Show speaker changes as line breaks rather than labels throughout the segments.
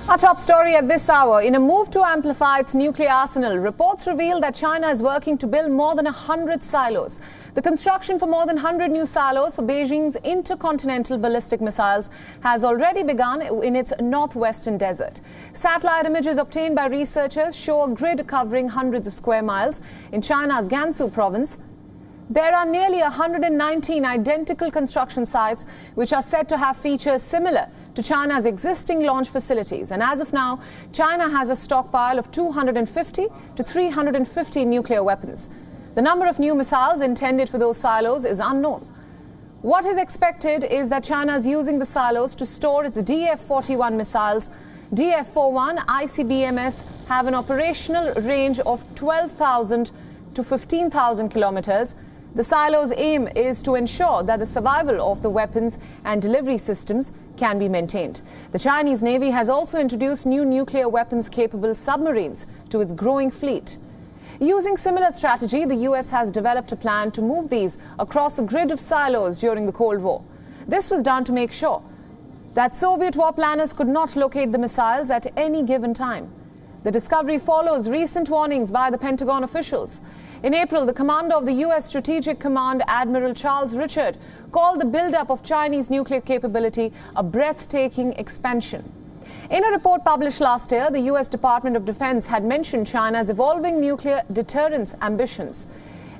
Our top story at this hour. In a move to amplify its nuclear arsenal, reports reveal that China is working to build more than 100 silos. The construction for more than 100 new silos for Beijing's intercontinental ballistic missiles has already begun in its northwestern desert. Satellite images obtained by researchers show a grid covering hundreds of square miles in China's Gansu province. There are nearly 119 identical construction sites which are said to have features similar to China's existing launch facilities. And as of now, China has a stockpile of 250 to 350 nuclear weapons. The number of new missiles intended for those silos is unknown. What is expected is that China is using the silos to store its DF-41 missiles. DF-41 ICBMs have an operational range of 12,000 to 15,000 kilometers. The silos' aim is to ensure that the survival of the weapons and delivery systems can be maintained. The Chinese Navy has also introduced new nuclear weapons-capable submarines to its growing fleet. Using similar strategy, the US has developed a plan to move these across a grid of silos during the Cold War. This was done to make sure that Soviet war planners could not locate the missiles at any given time. The discovery follows recent warnings by the Pentagon officials. In April, the commander of the U.S. Strategic Command, Admiral Charles Richard, called the buildup of Chinese nuclear capability a breathtaking expansion. In a report published last year, the U.S. Department of Defense had mentioned China's evolving nuclear deterrence ambitions.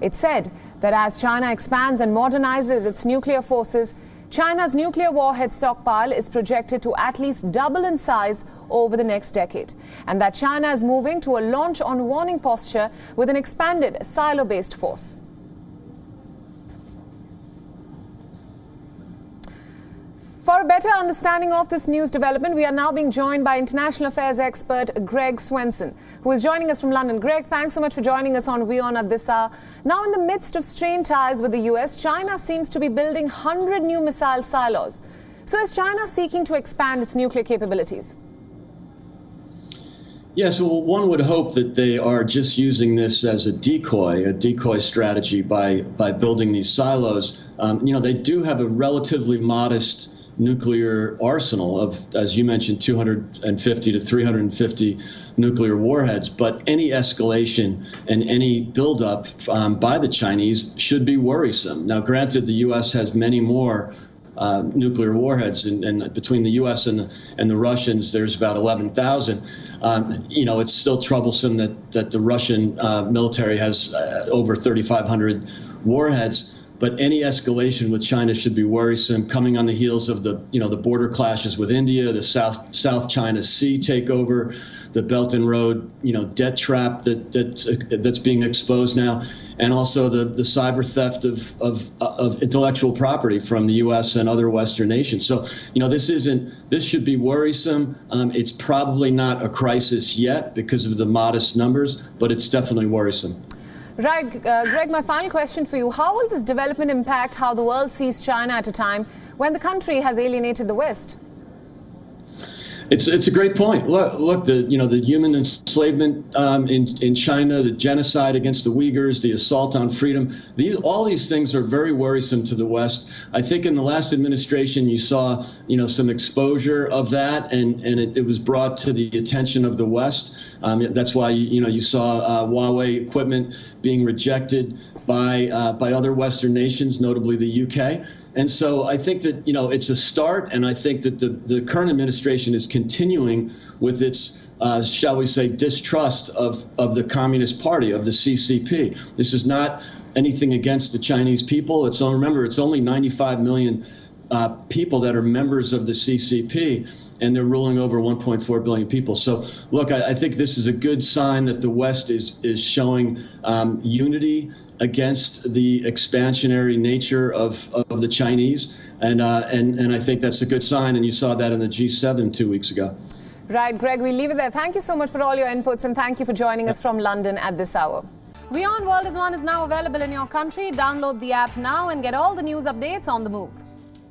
It said that as China expands and modernizes its nuclear forces, China's nuclear warhead stockpile is projected to at least double in size over the next decade, and that China is moving to a launch-on-warning posture with an expanded silo-based force. For a better understanding of this news development, we are now being joined by international affairs expert Greg Swenson, who is joining us from London. Greg, thanks so much for joining us on WION at this hour. Now, in the midst of strained ties with the US, China seems to be building 100 new missile silos. So is China seeking to expand its nuclear capabilities?
Yes, well, one would hope that they are just using this as a decoy strategy by building these silos. They do have a relatively modest nuclear arsenal of, as you mentioned, 250 to 350 nuclear warheads. But any escalation and any buildup by the Chinese should be worrisome. Now, granted, the U.S. has many more nuclear warheads, and between the U.S. and the Russians, there's about 11,000. It's still troublesome that the Russian military has over 3,500 warheads. But any escalation with China should be worrisome, coming on the heels of the border clashes with India, the South China Sea takeover, the Belt and Road debt trap that's being exposed now, and also the cyber theft of intellectual property from the U.S. and other Western nations. So this should be worrisome. It's probably not a crisis yet because of the modest numbers, but it's definitely worrisome.
Right, Greg, my final question for you. How will this development impact how the world sees China at a time when the country has alienated the West?
It's a great point. Look, the human enslavement in China, the genocide against the Uyghurs, the assault on freedom. All these things are very worrisome to the West. I think in the last administration you saw some exposure of that, and it was brought to the attention of the West. That's why you saw Huawei equipment being rejected by other Western nations, notably the UK. And so I think that, it's a start, and I think that the current administration is continuing with its, shall we say, distrust of the Communist Party, of the CCP. This is not anything against the Chinese people. Remember, it's only 95 million people that are members of the CCP, and they're ruling over 1.4 billion people. So, look, I think this is a good sign that the West is showing unity against the expansionary nature of the Chinese, and I think that's a good sign. And you saw that in the G7 2 weeks ago.
Right, Greg, we'll leave it there. Thank you so much for all your inputs, and thank you for joining us from London at this hour. WION World is now available in your country. Download the app now and get all the news updates on the move.